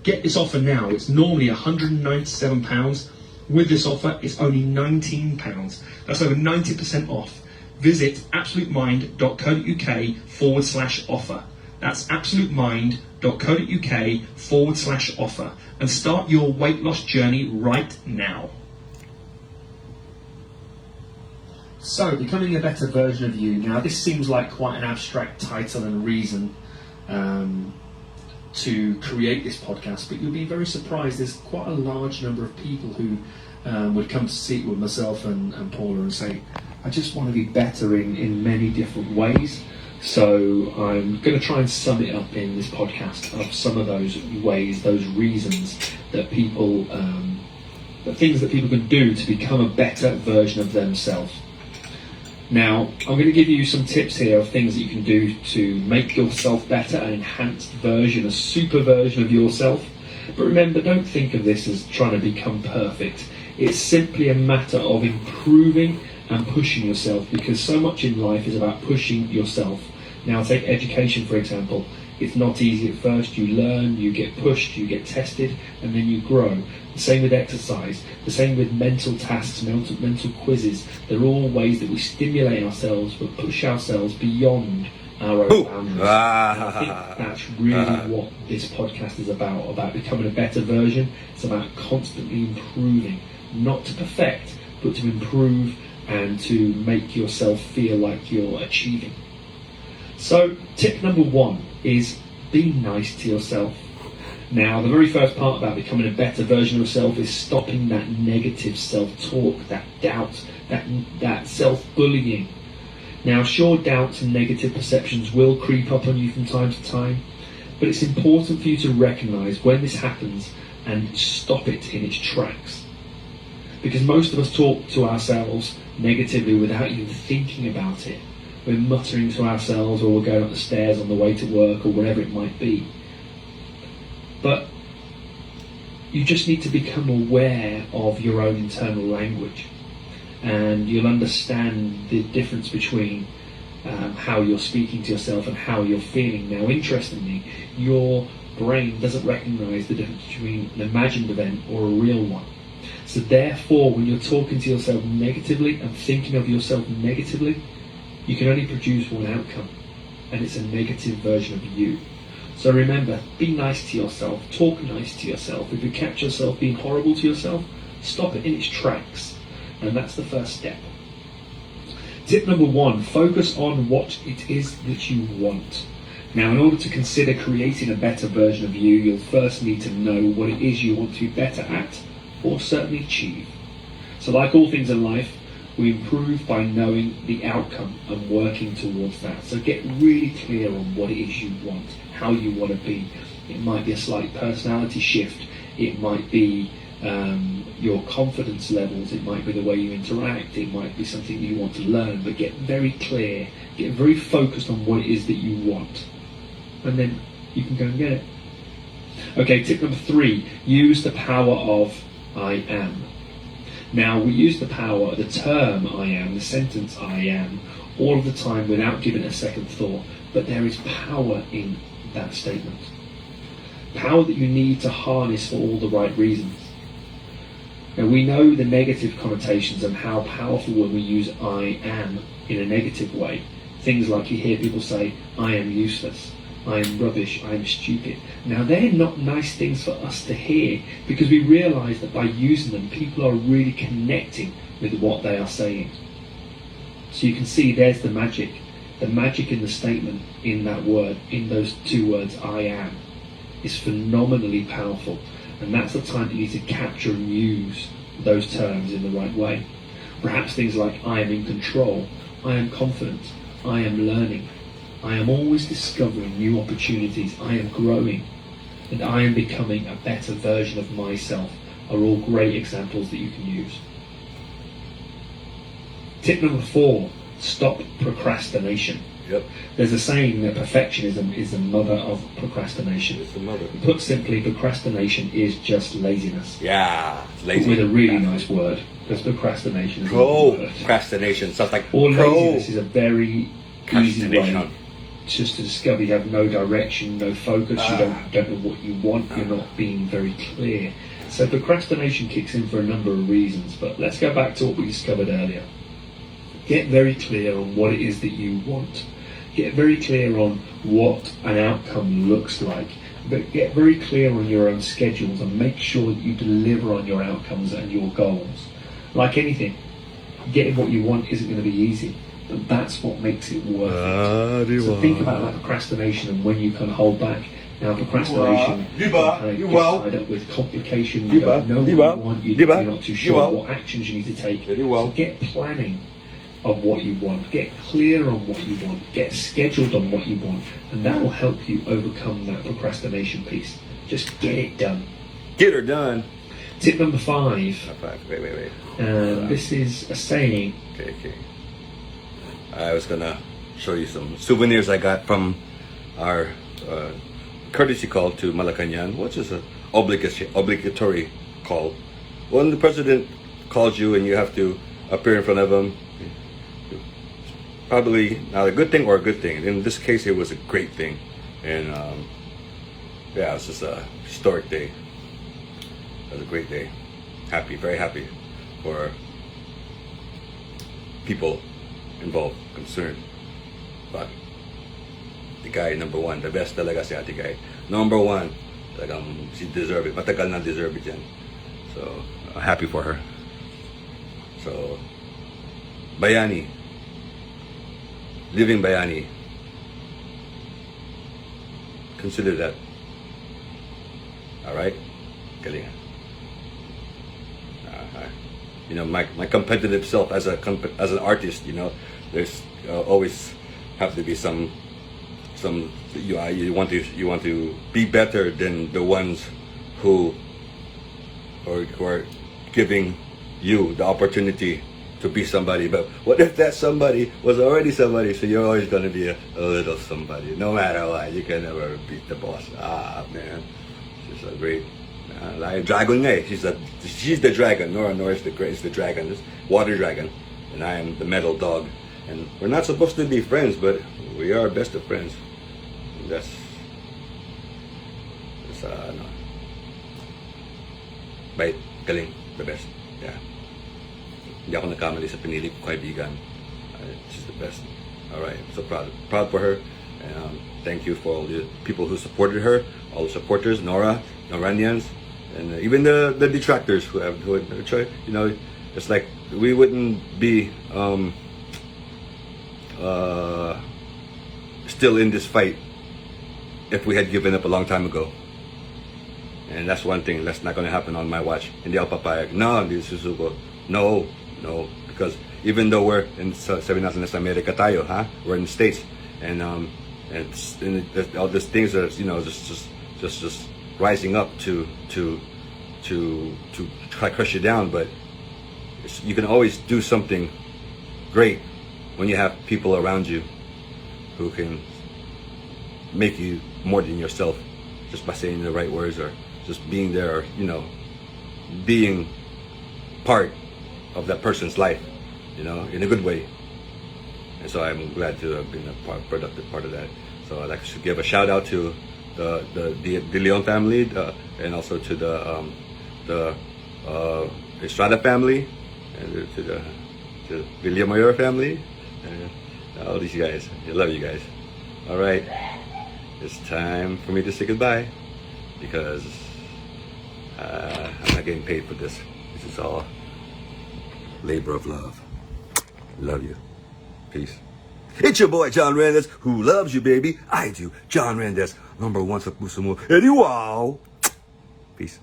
Get this offer now. It's normally £197. With this offer, it's only £19. That's over 90% off. Visit absolutemind.co.uk/offer. That's absolutemind.co.uk/offer and start your weight loss journey right now. So, becoming a better version of you. Now, this seems like quite an abstract title and reason to create this podcast, but you'll be very surprised. There's quite a large number of people who would come to see it with myself and Paula and say, I just want to be better in many different ways. So I'm going to try and sum it up in this podcast of some of those ways, those reasons that people, the things that people can do to become a better version of themselves. Now, I'm going to give you some tips here of things that you can do to make yourself better, an enhanced version, a super version of yourself. But remember, don't think of this as trying to become perfect. It's simply a matter of improving and pushing yourself, because so much in life is about pushing yourself. Now, take education, for example. It's not easy at first. You learn, you get pushed, you get tested, and then you grow. The same with exercise, the same with mental tasks, mental quizzes. They're all ways that we stimulate ourselves but push ourselves beyond our own boundaries. I think that's really what this podcast is about becoming a better version. It's about constantly improving, not to perfect, but to improve and to make yourself feel like you're achieving. So, tip number 1 is be nice to yourself. Now, the very first part about becoming a better version of yourself is stopping that negative self-talk, that doubt, that self-bullying. Now, sure, doubts and negative perceptions will creep up on you from time to time, but it's important for you to recognise when this happens and stop it in its tracks. Because most of us talk to ourselves negatively without even thinking about it. We're muttering to ourselves, or we're going up the stairs on the way to work, or whatever it might be. But you just need to become aware of your own internal language, and you'll understand the difference between how you're speaking to yourself and how you're feeling. Now, interestingly, your brain doesn't recognise the difference between an imagined event or a real one. So therefore, when you're talking to yourself negatively and thinking of yourself negatively, you can only produce one outcome, and it's a negative version of you. So remember, be nice to yourself, talk nice to yourself. If you catch yourself being horrible to yourself, stop it in its tracks. And that's the first step. Tip number 1, focus on what it is that you want. Now, in order to consider creating a better version of you, you'll first need to know what it is you want to be better at, or certainly achieve. So like all things in life, we improve by knowing the outcome and working towards that. So get really clear on what it is you want, how you want to be. It might be a slight personality shift. It might be your confidence levels. It might be the way you interact. It might be something you want to learn. But get very clear, get very focused on what it is that you want. And then you can go and get it. Okay, tip number 3, use the power of I am. Now, we use the term I am, the sentence I am, all of the time without giving it a second thought, but there is power in that statement. Power that you need to harness for all the right reasons. Now, we know the negative connotations and how powerful when we use I am in a negative way. Things like you hear people say, I am useless, I am rubbish, I am stupid. Now, they're not nice things for us to hear, because we realise that by using them, people are really connecting with what they are saying. So you can see there's the magic. The magic in the statement, in that word, in those 2 words, I am, is phenomenally powerful. And that's the time that you need to capture and use those terms in the right way. Perhaps things like, I am in control, I am confident, I am learning, I am always discovering new opportunities, I am growing, and I am becoming a better version of myself are all great examples that you can use. Tip number 4, stop procrastination. Yep. There's a saying that perfectionism is the mother of procrastination. It's the mother. Put simply, procrastination is just laziness. Yeah, lazy. With a really nice word, because procrastination is a word. Procrastination sounds like Or laziness is a very easy way just to discover you have no direction, no focus, you don't know what you want, you're not being very clear. So procrastination kicks in for a number of reasons, but let's go back to what we discovered earlier. Get very clear on what it is that you want. Get very clear on what an outcome looks like. But get very clear on your own schedules and make sure that you deliver on your outcomes and your goals. Like anything, getting what you want isn't going to be easy, but that's what makes it worth it. So think about that procrastination and when you can hold back. Now procrastination can get tied up with complication, you don't know what you want, you're not too sure what actions you need to take. So get planning of what you want, get clear on what you want, get scheduled on what you want, and that will help you overcome that procrastination piece. Just get it done. Get her done. Tip number 5. Wait. This is a saying. Okay. I was gonna show you some souvenirs I got from our courtesy call to Malacanang, which is an obligatory call. When the president calls you and you have to appear in front of him, probably not a good thing or a good thing. In this case, it was a great thing, and it was just a historic day. It was a great day. Happy, very happy for people involved, concerned. But the guy, number 1, the best talaga si ate guy. Number 1, talagang she deserve it. Matagal na deserve it yan. So, happy for her. So, Bayani. Living Bayani. Consider that. Alright? Galing. You know, my competitive self as an artist, you know, there's always have to be some you want to be better than the ones who are giving you the opportunity to be somebody. But what if that somebody was already somebody? So you're always going to be a little somebody, no matter what. You can never beat the boss. Man, she's a great. Like dragon, she's the dragon. Nora is the dragon, this water dragon, and I am the metal dog. And we're not supposed to be friends, but we are best of friends. And that's no. Bait, galing, the best. Yeah. Hindi ako nakamali sa pinili ko kaibigan. She's the best. All right, I'm so proud for her. And thank you for all the people who supported her, all the supporters, Noranians. And even the detractors who tried, you know, it's like we wouldn't be still in this fight if we had given up a long time ago. And that's one thing that's not going to happen on my watch. Hindi ako papayag. No, hindi susuko. No, because even though we're in sabi natin nasa America tayo, we're in the States, and all these things are, you know, just rising up to try to crush you down, but you can always do something great when you have people around you who can make you more than yourself, just by saying the right words or just being there, or, you know, being part of that person's life, you know, in a good way. And so I'm glad to have been a productive part of that. So I'd like to give a shout out to the De Leon family, and also to the Estrada family, and to the Villamayor family, and all these guys. I love you guys. All right, it's time for me to say goodbye, because I'm not getting paid for this. This is all labor of love. Love you. Peace. It's your boy John Randez, who loves you, baby. I do. John Randez, #1 sa puso mo. Eddie, wow. Peace.